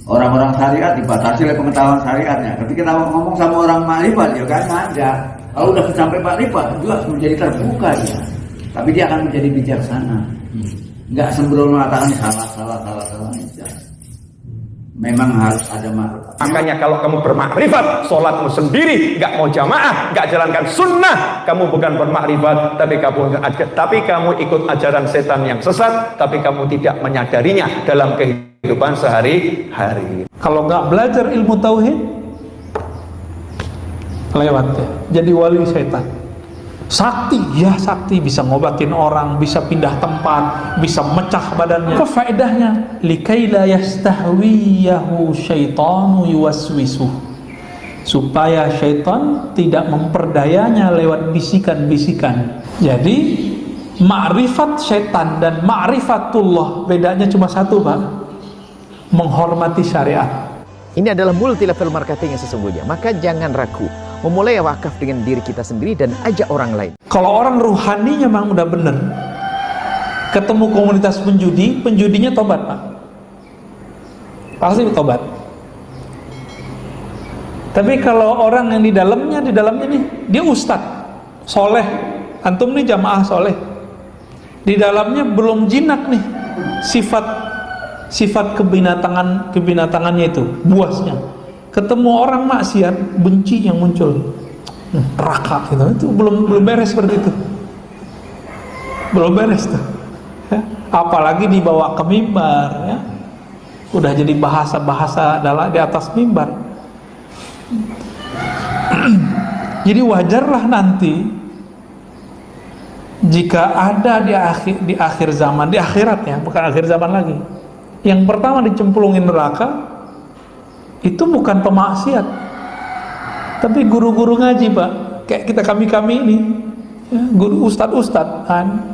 Orang-orang syariat dibatasi oleh pengetahuan syariatnya. Ketika kita ngomong sama orang makrifat, ya kan ngajak. Kalau udah sampai makrifat, juga menjadi terbuka ya. Tapi dia akan menjadi bijaksana. Nggak sembrono mengatakan salah. Memang harus ada makrifat. Makanya kalau kamu bermakrifat, sholatmu sendiri, nggak mau jamaah, nggak jalankan sunnah, kamu bukan bermakrifat, tapi kamu ikut ajaran setan yang sesat, tapi kamu tidak menyadarinya dalam kehidupan sehari-hari. Kalau nggak belajar ilmu tauhid, lewat ya. Jadi wali setan. Sakti, ya sakti bisa ngobatin orang, bisa pindah tempat, bisa mecah badannya. Apa faedahnya? Likaila yastahwiyahu syaitanu yuwaswisu. Supaya syaitan tidak memperdayanya lewat bisikan-bisikan. Jadi ma'rifat syaitan dan ma'rifatullah bedanya cuma satu, Pak. Menghormati syariat. Ini adalah multi level marketing yang sesungguhnya. Maka jangan ragu memulai wakaf dengan diri kita sendiri dan ajak orang lain. Kalau orang ruhaninya memang udah bener, ketemu komunitas penjudi, penjudinya tobat, Pak. Pasti tobat. Tapi kalau orang yang di dalamnya nih, dia ustad, soleh, antum nih jamaah soleh, di dalamnya belum jinak nih, sifat kebinatangannya itu, buasnya. Ketemu orang maksiat, benci yang muncul, neraka gitu. Itu belum beres seperti itu, belum beres tuh. Ya. Apalagi dibawa ke mimbar, ya. Udah jadi bahasa dalam di atas mimbar. Jadi wajarlah nanti jika ada di akhir zaman, di akhirat ya, bukan akhir zaman lagi. Yang pertama dicemplungin neraka itu bukan pemaksiat, tapi guru-guru ngaji, Pak. Kayak kita kami ini, ya, guru ustad kan.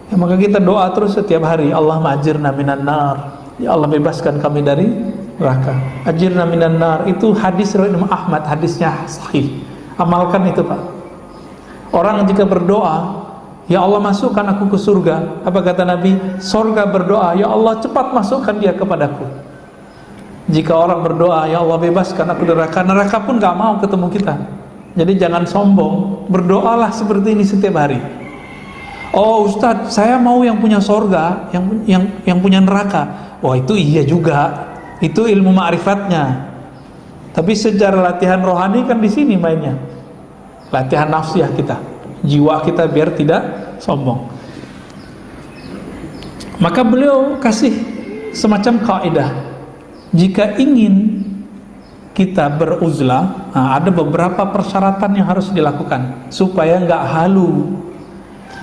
Ya, maka kita doa terus setiap hari, Allahumma ajirna minan nar. Ya Allah bebaskan kami dari neraka. Ajirna minan nar itu hadis riwayat Imam Ahmad, hadisnya sahih. Amalkan itu, Pak. Orang jika berdoa, ya Allah masukkan aku ke surga. Apa kata Nabi? Surga berdoa, ya Allah cepat masukkan dia kepadaku. Jika orang berdoa, ya Allah bebaskan aku dari neraka, neraka pun gak mau ketemu kita. Jadi jangan sombong, berdoalah seperti ini setiap hari. Oh Ustadz, saya mau yang punya surga, yang punya neraka. Oh itu iya juga, itu ilmu ma'rifatnya. Tapi secara latihan rohani kan di sini mainnya, latihan nafsiyah kita, jiwa kita biar tidak sombong. Maka beliau kasih semacam kaidah. Jika ingin kita beruzlah, ada beberapa persyaratan yang harus dilakukan supaya nggak halu,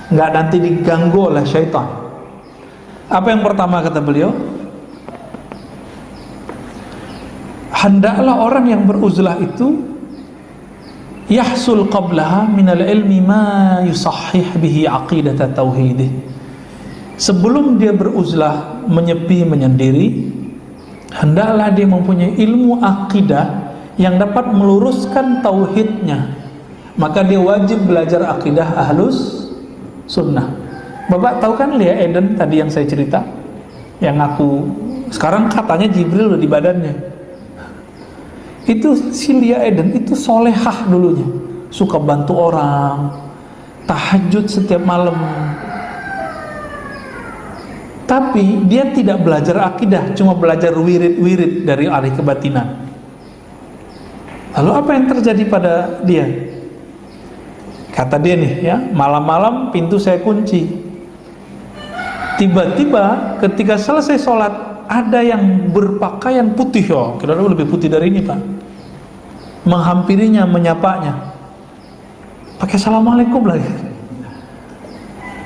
nggak nanti diganggu oleh syaitan. Apa yang pertama kata beliau? Hendaklah orang yang beruzlah itu yahsul qablaha minal ilmi ma yusahhih bihi aqidat tauhidih. Sebelum dia beruzlah, menyepi, menyendiri, hendaklah dia mempunyai ilmu akidah yang dapat meluruskan tauhidnya. Maka dia wajib belajar akidah ahlus sunnah. Bapak tahu kan Lia Eden tadi yang saya cerita, yang aku sekarang katanya Jibril udah di badannya. Itu si Lia Eden itu solehah dulunya, suka bantu orang, tahajud setiap malam. Tapi dia tidak belajar akidah, cuma belajar wirid-wirid dari ahli kebatinan. Lalu apa yang terjadi pada dia? Kata dia nih ya, malam-malam pintu saya kunci. Tiba-tiba ketika selesai sholat, ada yang berpakaian putih, oh kira-kira lebih putih dari ini Pak, menghampirinya, menyapanya, pakai assalamualaikum lagi.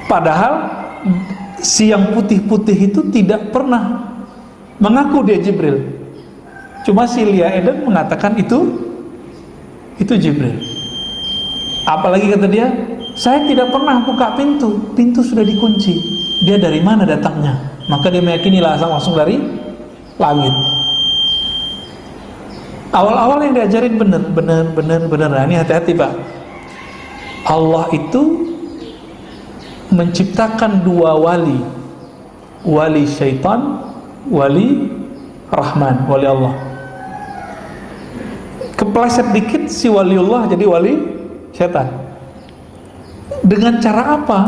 Padahal si yang putih-putih itu tidak pernah mengaku dia Jibril. Cuma si Lia Eden mengatakan itu Jibril. Apalagi kata dia, saya tidak pernah buka pintu sudah dikunci. Dia dari mana datangnya? Maka dia meyakini langsung dari langit. Awal-awal yang diajarin benar. Nah, ini hati-hati Pak. Allah itu menciptakan dua wali syaitan, wali Rahman, wali Allah. Kepleset dikit si waliullah jadi wali setan. Dengan cara apa?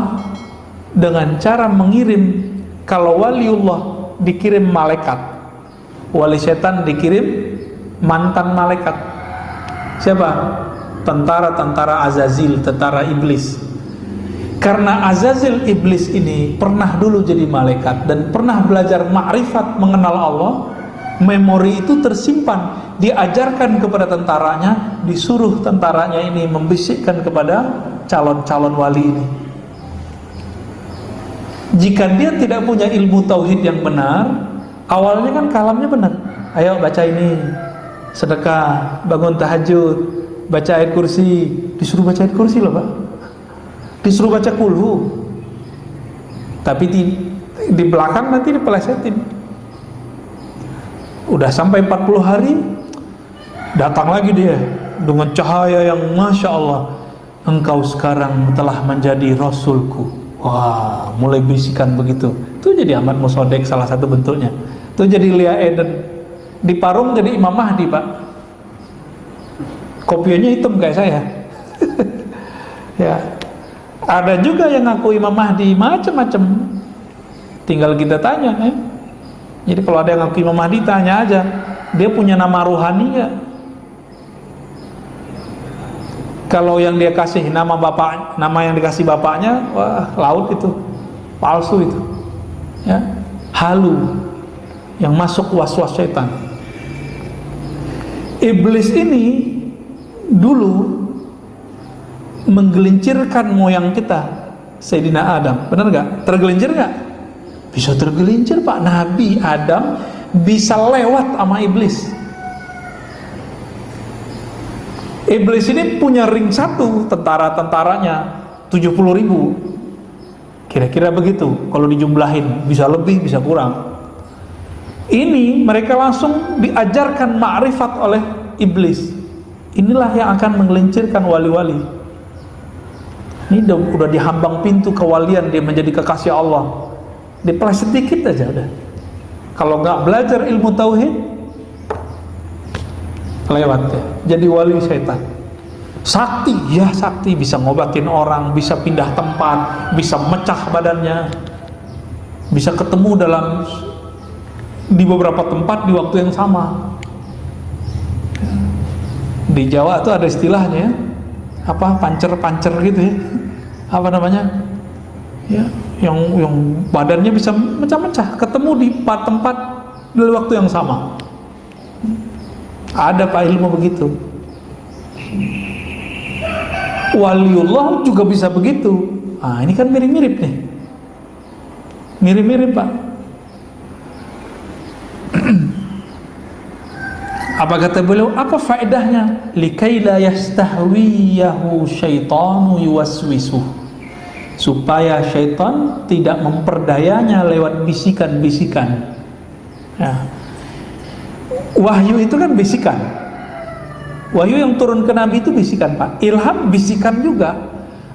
Dengan cara mengirim. Kalau waliullah dikirim malaikat, wali setan dikirim mantan malaikat. Siapa? Tentara-tentara Azazil, tentara iblis. Karena Azazil iblis ini pernah dulu jadi malaikat dan pernah belajar ma'rifat mengenal Allah, memori itu tersimpan, diajarkan kepada tentaranya, disuruh tentaranya ini membisikkan kepada calon-calon wali ini. Jika dia tidak punya ilmu tauhid yang benar, awalnya kan kalamnya benar. Ayo baca ini, sedekah, bangun tahajud, baca ayat kursi. Disuruh baca ayat kursi loh Pak, disuruh baca kulhu. Tapi di belakang nanti dipelesetin. Udah sampai 40 hari, datang lagi dia dengan cahaya yang Masya Allah, engkau sekarang telah menjadi Rasulku. Wah, mulai bisikan begitu. Itu jadi Ahmad Musodek salah satu bentuknya. Itu jadi Lia Eden. Di Parung jadi Imam Mahdi Pak. Kopiannya hitam kayak saya. Ya. Ada juga yang ngaku Imam Mahdi, macam-macam. Tinggal kita tanya ya. Jadi kalau ada yang ngaku Imam Mahdi, tanya aja, dia punya nama ruhani nggak? Kalau yang dia kasih nama bapak, nama yang dikasih bapaknya, wah laut itu, palsu itu, ya, halu, yang masuk was-was setan. Iblis ini dulu menggelincirkan moyang kita, Sayyidina Adam, benar nggak? Tergelincir nggak? Bisa tergelincir Pak. Nabi Adam bisa lewat sama iblis. Iblis ini punya ring satu, tentara-tentaranya 70.000. Kira-kira begitu. Kalau dijumlahin, bisa lebih, bisa kurang. Ini mereka langsung diajarkan ma'rifat oleh iblis. Inilah yang akan menggelincirkan wali-wali. Ini udah dihambang pintu kewalian, dia menjadi kekasih Allah. Dipeleset sedikit aja udah. Kalau nggak belajar ilmu tauhid, lewat ya. Jadi wali setan. Sakti, ya sakti, bisa ngobatin orang, bisa pindah tempat, bisa mecah badannya, bisa ketemu di beberapa tempat di waktu yang sama. Di Jawa tuh ada istilahnya, apa pancer-pancer gitu ya, apa namanya? Ya, yang badannya bisa mecah-mecah, ketemu di tempat di waktu yang sama. Ada Pak ilmu begitu. Waliullah juga bisa begitu. Ah, ini kan mirip-mirip nih. Mirip-mirip Pak. Apa kata beliau? Apa faedahnya? Likai la yastahwiyahu syaitanu yuwaswisuh. Supaya syaitan tidak memperdayanya lewat bisikan-bisikan. Ya. Wahyu itu kan bisikan. Wahyu yang turun ke Nabi itu bisikan Pak. Ilham bisikan juga.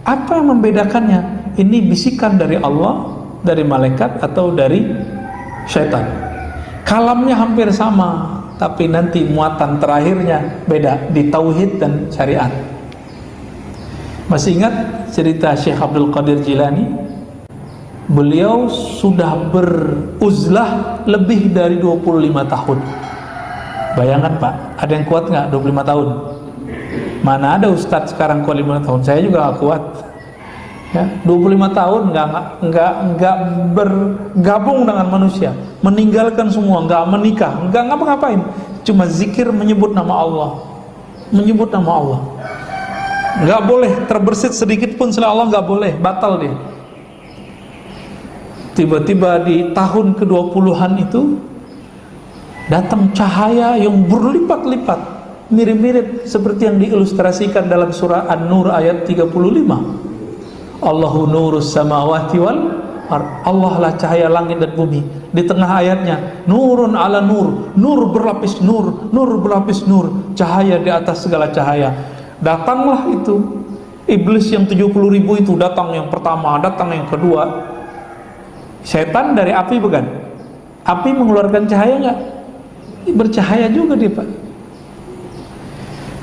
Apa yang membedakannya? Ini bisikan dari Allah, dari malaikat, atau dari syaitan. Kalamnya hampir sama, tapi nanti muatan terakhirnya beda di tauhid dan syariat. Masih ingat cerita Syekh Abdul Qadir Jilani? Beliau sudah beruzlah lebih dari 25 tahun. Bayangkan Pak, ada yang kuat nggak 25 tahun? Mana ada ustadz sekarang kuat 5 tahun? Saya juga nggak kuat. Ya, 25 tahun nggak bergabung dengan manusia, meninggalkan semua, nggak menikah, nggak ngapa-ngapain, cuma zikir menyebut nama Allah, menyebut nama Allah. Nggak boleh terbersit sedikit pun selain Allah, nggak boleh, batal dia. Tiba-tiba di tahun ke-20-an itu datang cahaya yang berlipat-lipat, mirip-mirip seperti yang diilustrasikan dalam surah An-Nur ayat 35. Allahu nurus samawati wal ard. Allah lah cahaya langit dan bumi. Di tengah ayatnya, nurun ala nur, nur berlapis nur, nur berlapis nur, cahaya di atas segala cahaya. Datanglah itu iblis yang 70.000 itu, datang yang pertama, datang yang kedua. Setan dari api bukan? Api mengeluarkan cahaya enggak? bercahaya juga dia Pak,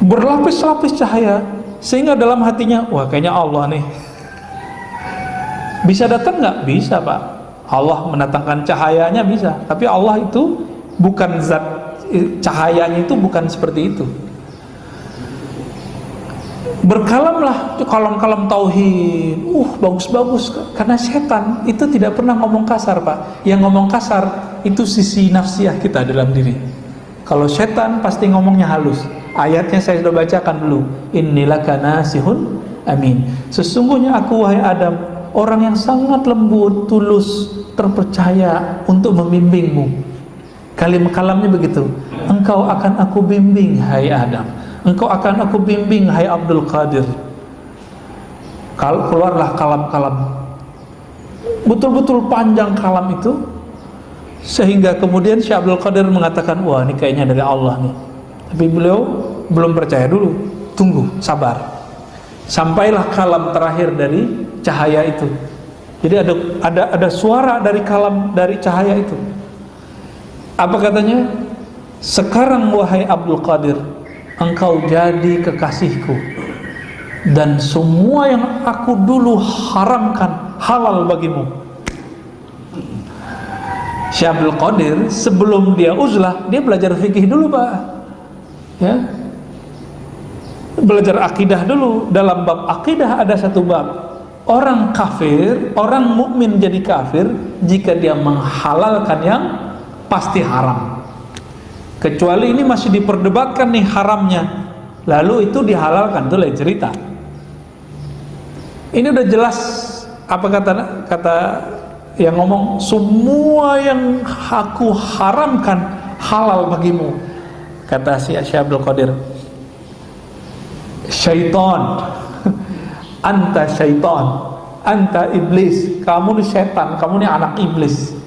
berlapis-lapis cahaya, sehingga dalam hatinya, wah kayaknya Allah nih. Bisa datang nggak? Bisa Pak. Allah mendatangkan cahayanya bisa, tapi Allah itu bukan zat, cahayanya itu bukan seperti itu. Berkalamlah kalam-kalam tauhid, bagus-bagus, karena setan itu tidak pernah ngomong kasar Pak. Yang ngomong kasar itu sisi nafsiyah kita dalam diri. Kalau setan pasti ngomongnya halus. Ayatnya saya sudah bacakan dulu. Innilaka nasihun amin. Sesungguhnya aku wahai Adam, orang yang sangat lembut, tulus, terpercaya untuk membimbingmu. Kalamnya begitu. Engkau akan aku bimbing hai Adam. Engkau akan aku bimbing hai Abdul Qadir. Keluarlah kalam-kalam, betul-betul panjang kalam itu, sehingga kemudian Syekh Abdul Qadir mengatakan, wah ini kayaknya dari Allah nih. Tapi beliau belum percaya dulu, tunggu, sabar. Sampailah kalam terakhir dari cahaya itu. Jadi ada suara dari kalam, dari cahaya itu. Apa katanya? Sekarang wahai Abdul Qadir, engkau jadi kekasihku, dan semua yang aku dulu haramkan halal bagimu. Syekh Abdul Qadir sebelum dia uzlah, dia belajar fikih dulu Pak, ya, belajar akidah dulu. Dalam bab akidah ada satu bab, orang kafir, orang mukmin jadi kafir jika dia menghalalkan yang pasti haram. Kecuali ini masih diperdebatkan nih haramnya, lalu itu dihalalkan, itu lain cerita. Ini udah jelas apa kata yang ngomong, semua yang aku haramkan halal bagimu. Kata Syekh Abdul Qadir, syaitan, anta syaitan, anta iblis, kamu nih setan, kamu nih anak iblis.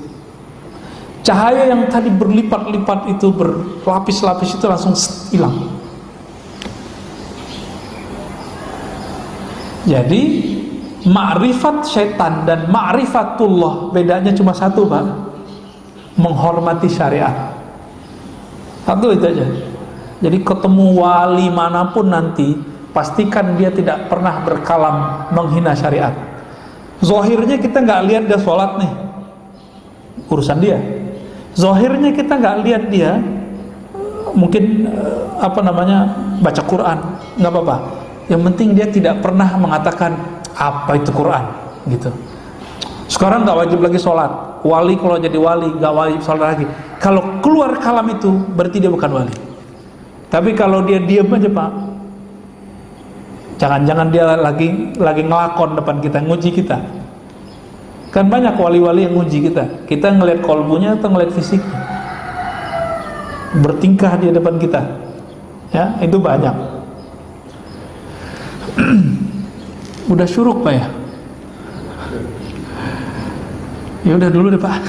Cahaya yang tadi berlipat-lipat itu, berlapis-lapis itu langsung hilang. Jadi ma'rifat syaitan dan ma'rifatullah bedanya cuma satu Pak, menghormati syariat. Satu itu aja. Jadi ketemu wali manapun nanti, pastikan dia tidak pernah berkalam menghina syariat. Zahirnya kita nggak lihat dia sholat nih, urusan dia. Zahirnya kita nggak lihat dia mungkin baca Quran, nggak apa-apa. Yang penting dia tidak pernah mengatakan apa itu Quran gitu. Sekarang nggak wajib lagi sholat. Wali kalau jadi wali nggak wajib sholat lagi. Kalau keluar kalam itu berarti dia bukan wali. Tapi kalau dia diam aja Pak, jangan-jangan dia lagi ngelakon depan kita, nguji kita. Kan banyak wali-wali yang nguji kita. Kita ngelihat kolbunya atau ngelihat fisiknya, bertingkah di depan kita, ya itu banyak. Udah syuruk Pak ya? Ya udah dulu deh Pak.